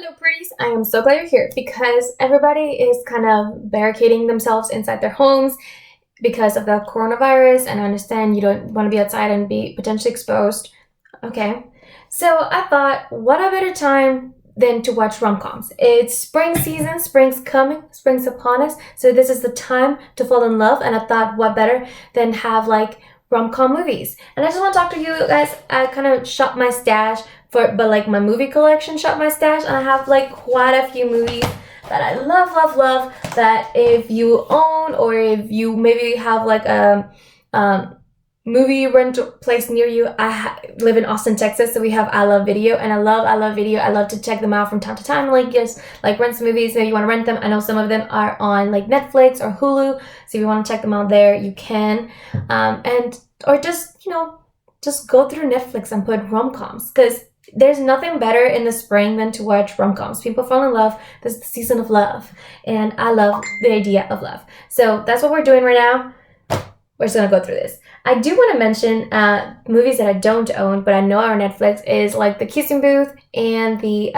Hello, pretties. I am so glad you're here because everybody is kind of barricading themselves inside their homes because of the coronavirus, and I understand you don't want to be outside and be potentially exposed. Okay. So I thought, what a better time than to watch rom-coms. It's spring season, spring's coming, spring's upon us. So this is the time to fall in love, and I thought, what better than have like rom-com movies. And I just want to talk to you guys. I kind of shop my stash but like my movie collection shop my stash, and I have like quite a few movies that I love, that if you own, or if you maybe have like a movie rental place near you. Live in Austin, Texas, so we have I Love Video, and I love Video. I love to check them out from time to time, like just like rent some movies. Maybe you want to rent them. I know some of them are on like Netflix or Hulu, so if you want to check them out there, you can. Or just just go through Netflix and put rom-coms, because there's nothing better in the spring than to watch rom-coms. People fall in love. This is the season of love, and I love the idea of love. So that's what we're doing right now. We're just gonna go through this. I do want to mention movies that I don't own, but I know are on Netflix, is like The Kissing Booth and the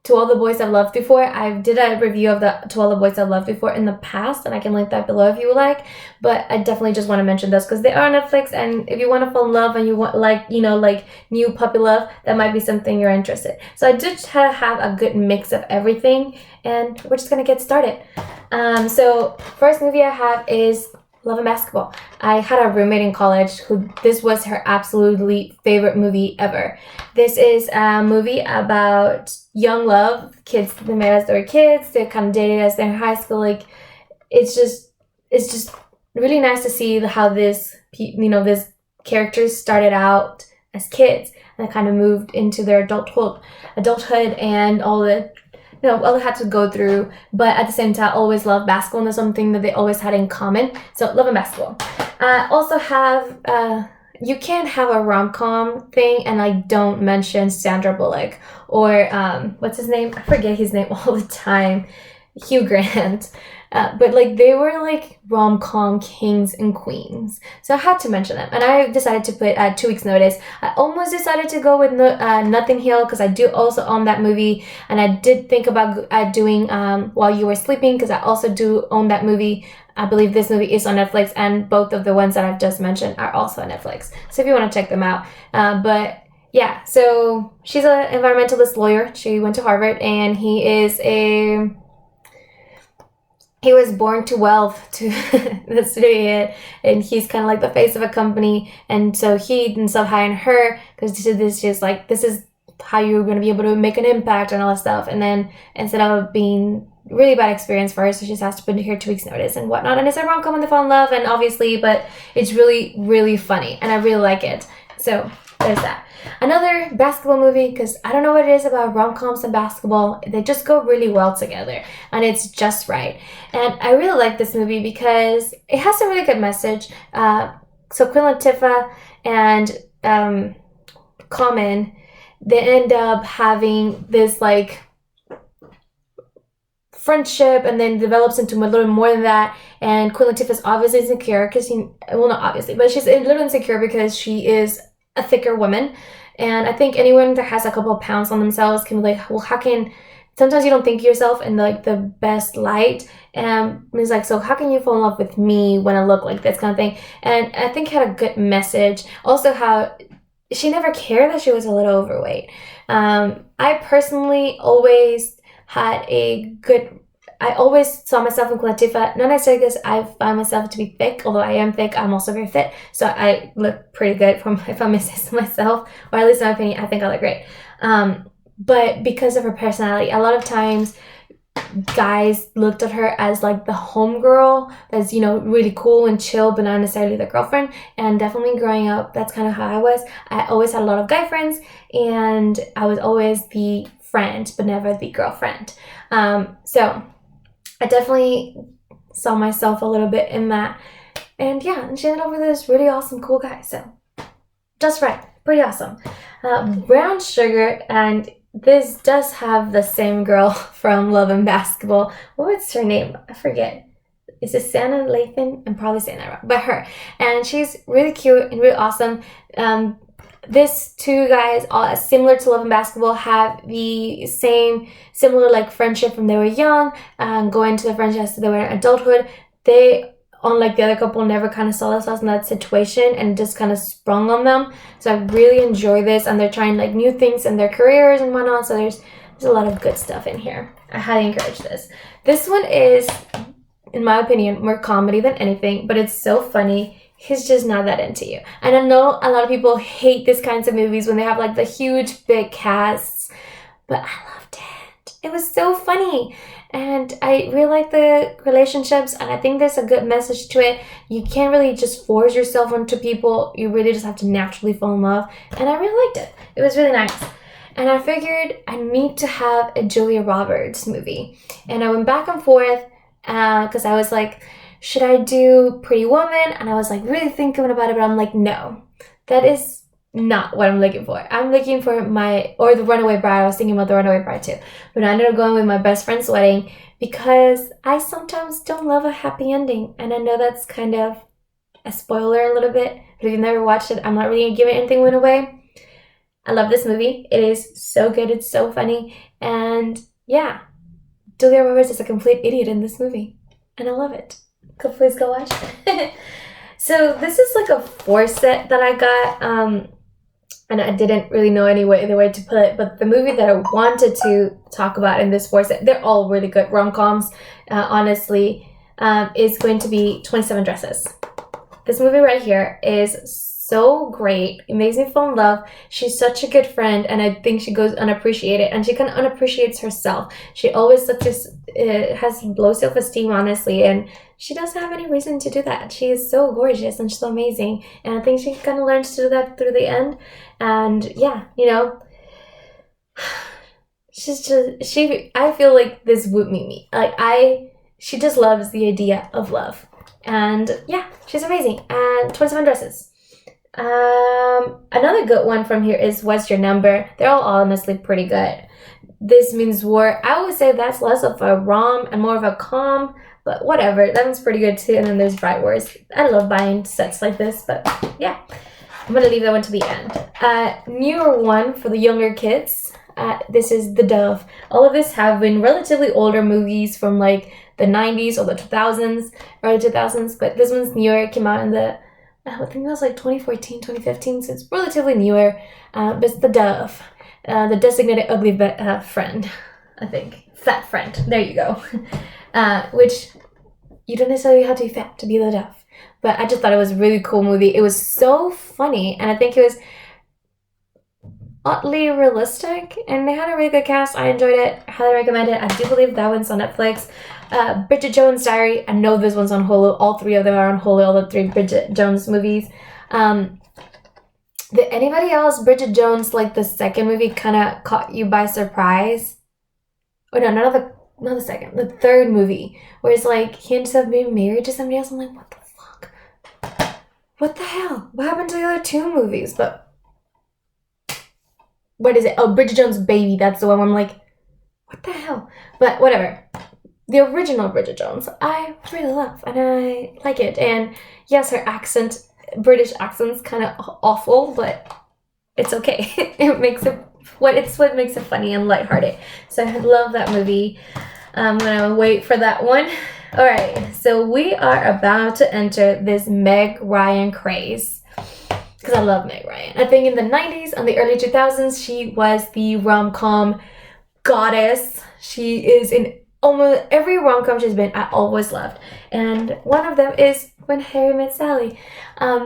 To All the Boys I've Loved Before. I did a review of the To All the Boys I've Loved Before in the past, and I can link that below if you would like. But I definitely just want to mention those because they are on Netflix, and if you want to fall in love and you want like new puppy love, that might be something you're interested. So I did have a good mix of everything, and we're just gonna get started. So first movie I have is Love and Basketball. I had a roommate in college who this was her absolutely favorite movie ever. This is a movie about young love, kids they met as they were kids, they kind of dated as they're in high school. Like it's just really nice to see how this characters started out as kids and kind of moved into their adulthood and all they had to go through, but at the same time always loved basketball, and there's something that they always had in common. So Love and Basketball. I also have you can't have a rom-com thing and I don't mention Sandra Bullock or what's his name? I forget his name all the time. Hugh Grant. But like they were like rom-com kings and queens, so I had to mention them, and I decided to put 2 weeks notice. I almost decided to go with Nothing Hill, because I do also own that movie, and I did think about doing While You Were Sleeping, because I also do own that movie. I believe this movie is on Netflix, and both of the ones that I've just mentioned are also on Netflix, so if you want to check them out. But yeah, so she's an environmentalist lawyer. She went to Harvard, and he was born to wealth, to that's really it, and he's kind of like the face of a company, and so he ends up hiring her because this is like, this is how you're going to be able to make an impact and all that stuff. And then instead of being really bad experience for her, so she just has to put here 2 weeks notice and whatnot, and it's a rom-com and they fall in love, and obviously, but it's really funny, and I really like it. So there's that. Another basketball movie, because I don't know what it is about rom-coms and basketball, they just go really well together, and it's just right. And I really like this movie because it has a really good message. So Queen Latifah and Common, they end up having this like friendship, and then develops into a little more than that. And Queen Latifah is obviously insecure because not obviously, but she's a little insecure because she is a thicker woman. And I think anyone that has a couple of pounds on themselves can be like, well, sometimes you don't think of yourself in like the best light, and it's like, so how can you fall in love with me when I look like this, kind of thing. And I think it had a good message. Also, how she never cared that she was a little overweight. I personally always I always saw myself in Queen Latifah, not necessarily because I found myself to be thick, although I am thick, I'm also very fit, so I look pretty good if I may say so myself, or at least in my opinion, I think I look great. But because of her personality, a lot of times guys looked at her as like the homegirl that's, really cool and chill, but not necessarily the girlfriend. And definitely growing up, that's kind of how I was. I always had a lot of guy friends, and I was always the friend, but never the girlfriend. So I definitely saw myself a little bit in that. And yeah, and she ended up with this really awesome, cool guy. So just right. Pretty awesome. Brown Sugar, and this does have the same girl from Love and Basketball. What's her name? I forget. Is it Sana Lathan? I'm probably saying that wrong. But her. And she's really cute and really awesome. This two guys, all similar to Love and Basketball, have the similar like friendship from they were young, going to the friendship as they were in adulthood. They, unlike the other couple, never kind of saw themselves in that situation and just kind of sprung on them. So I really enjoy this, and they're trying like new things in their careers and whatnot. So there's a lot of good stuff in here. I highly encourage this. This one is, in my opinion, more comedy than anything, but it's so funny. He's just not that into you. And I know a lot of people hate these kinds of movies when they have like the huge big casts, but I loved it. It was so funny. And I really like the relationships, and I think there's a good message to it. You can't really just force yourself onto people. You really just have to naturally fall in love. And I really liked it. It was really nice. And I figured I need to have a Julia Roberts movie. And I went back and forth because I was like, should I do Pretty Woman? And I was like really thinking about it, but I'm like, no, that is not what I'm looking for. I'm looking for The Runaway Bride. I was thinking about The Runaway Bride too. But I ended up going with My Best Friend's Wedding because I sometimes don't love a happy ending. And I know that's kind of a spoiler a little bit. But if you've never watched it, I'm not really giving anything away. I love this movie. It is so good. It's so funny. And yeah, Julia Roberts is a complete idiot in this movie. And I love it. Please go watch it. So this is like a 4-set that I got. And I didn't really know the way to put it, but the movie that I wanted to talk about in this 4-set, they're all really good rom-coms, honestly, is going to be 27 Dresses. This movie right here is so great. It makes me fall in love. She's such a good friend, and I think she goes unappreciated, and she kind of unappreciates herself. She always has low self-esteem, honestly, and she doesn't have any reason to do that. She is so gorgeous and so amazing, and I think she kind of learns to do that through the end. And yeah, I feel like this would meet me. She just loves the idea of love, and yeah, she's amazing. And 27 Dresses. Another good one from here is What's Your Number? They're all honestly pretty good. This Means War. I would say that's less of a rom and more of a com, but whatever. That one's pretty good too. And then there's Bright Wars. I love buying sets like this, but yeah. I'm going to leave that one to the end. Newer one for the younger kids. This is The Dove. All of this have been relatively older movies from like the 90s or the 2000s, early 2000s, but this one's newer. It came out in I think it was like 2014, 2015, so it's relatively newer. But it's The Dove, the designated ugly friend, I think. Fat friend, there you go. Which you don't necessarily have to be fat to be the dove. But I just thought it was a really cool movie. It was so funny, and I think it was oddly realistic, and they had a really good cast. I enjoyed it. I highly recommend it. I do believe that one's on Netflix. Bridget Jones' Diary. I know this one's on Hulu. All 3 of them are on Hulu, all the 3 Bridget Jones movies. Did anybody else, Bridget Jones, like the second movie, kind of caught you by surprise? Oh no, not the second. The third movie, where it's like he ends up being married to somebody else. I'm like, what the fuck? What the hell? What happened to the other 2 movies? But what is it? Oh, Bridget Jones' Baby. That's the one where I'm like, what the hell? But whatever. The original Bridget Jones, I really love, and I like it. And yes, her accent, British accent's kind of awful, but it's okay. It makes it what makes it funny and lighthearted. So I love that movie. I'm gonna wait for that one. All right, so we are about to enter this Meg Ryan craze because I love Meg Ryan. I think in the 90s and the early 2000s, she was the rom-com goddess. She is in almost every rom-com she's been, I always loved. And one of them is When Harry Met Sally.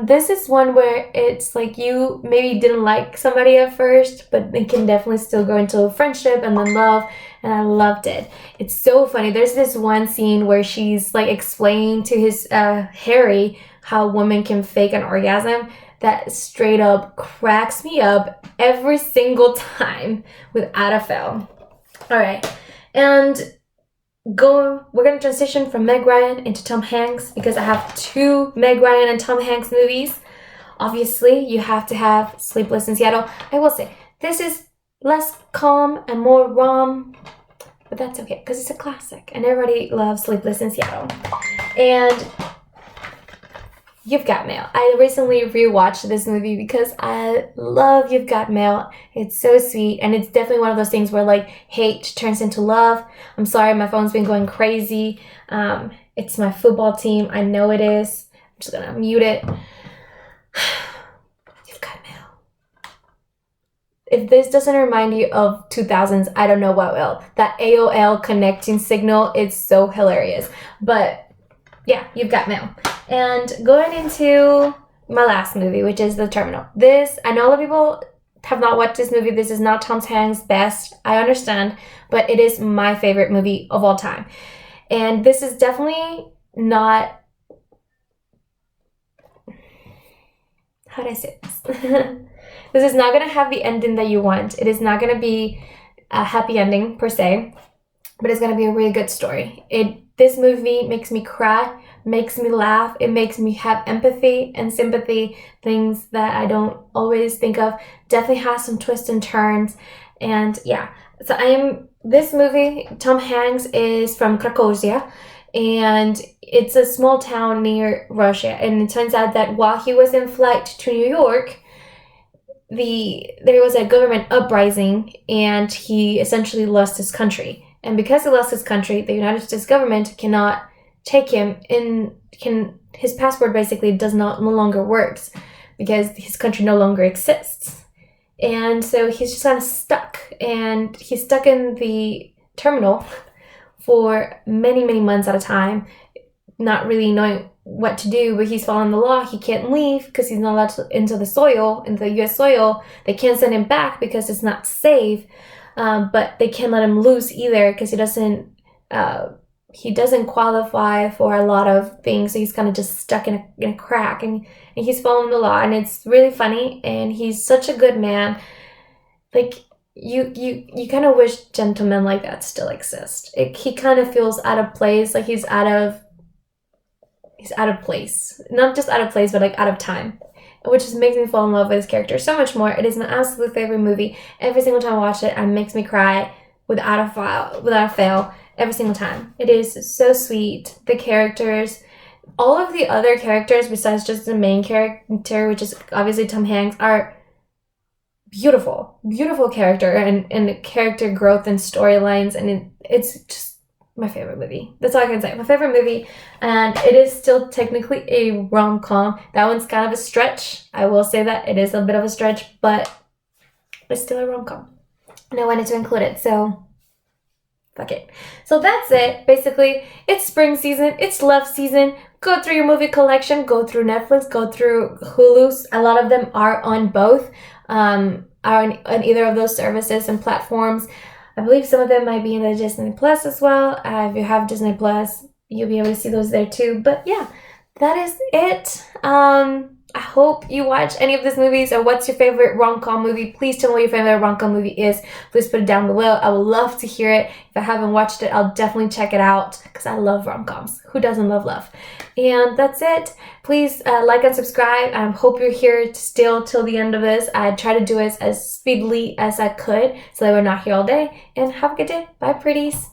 This is one where it's like you maybe didn't like somebody at first, but they can definitely still go into friendship and then love, and I loved it. It's so funny. There's this one scene where she's like explaining to his Harry how women can fake an orgasm that straight up cracks me up every single time without a fail. All right, and we're gonna transition from Meg Ryan into Tom Hanks because I have 2 Meg Ryan and Tom Hanks movies. Obviously, you have to have Sleepless in Seattle. I will say this is less calm and more rom, but that's okay because it's a classic and everybody loves Sleepless in Seattle. And You've Got Mail. I recently rewatched this movie because I love You've Got Mail. It's so sweet, and it's definitely one of those things where like hate turns into love. I'm sorry, my phone's been going crazy. It's my football team. I know it is. I'm just gonna mute it. You've Got Mail. If this doesn't remind you of 2000s, I don't know what will. That AOL connecting signal is so hilarious. But yeah, You've Got Mail. And going into my last movie, which is The Terminal. This, I know a lot of people have not watched this movie. This is not Tom Hanks' best. I understand, but it is my favorite movie of all time. And this is definitely not... How do I say this? This is not going to have the ending that you want. It is not going to be a happy ending, per se, but it's going to be a really good story. This movie makes me cry, makes me laugh, it makes me have empathy and sympathy, things that I don't always think of. Definitely has some twists and turns, and yeah. So this movie, Tom Hanks is from Krakow, and it's a small town near Russia, and it turns out that while he was in flight to New York, there was a government uprising, and he essentially lost his country. And because he lost his country, the United States government cannot take him in. His passport basically no longer works because his country no longer exists. And so he's just kind of stuck. And he's stuck in the terminal for many, many months at a time, not really knowing what to do, but he's following the law. He can't leave because he's not allowed to into the U.S. soil. They can't send him back because it's not safe. But they can't let him loose either because he doesn't qualify for a lot of things. So he's kind of just stuck in a crack, and he's following the law, and it's really funny. And he's such a good man. Like you kind of wish gentlemen like that still exist. He kind of feels out of place, like he's out of place, not just out of place, but like out of time. Which just makes me fall in love with his character so much more. It is my absolute favorite movie. Every single time I watch it, it makes me cry without a fail. Every single time. It is so sweet. The characters, all of the other characters besides just the main character, which is obviously Tom Hanks, are beautiful. Beautiful character and character growth and storylines, and it's just my favorite movie. That's all I can say. My favorite movie, and it is still technically a rom-com. That one's kind of a stretch. I will say that. It is a bit of a stretch, but it's still a rom-com. And I wanted to include it, so fuck it. So that's it. Basically, it's spring season. It's love season. Go through your movie collection. Go through Netflix. Go through Hulu. A lot of them are on both. Are on either of those services and platforms. I believe some of them might be in the Disney Plus as well. If you have Disney Plus, you'll be able to see those there too. But yeah, that is it. I hope you watch any of these movies, or what's your favorite rom-com movie. Please tell me what your favorite rom-com movie is. Please put it down below. I would love to hear it. If I haven't watched it, I'll definitely check it out because I love rom-coms. Who doesn't love love? And that's it. Please like and subscribe. I hope you're here still till the end of this. I try to do it as speedily as I could so that we're not here all day. And have a good day. Bye, pretties.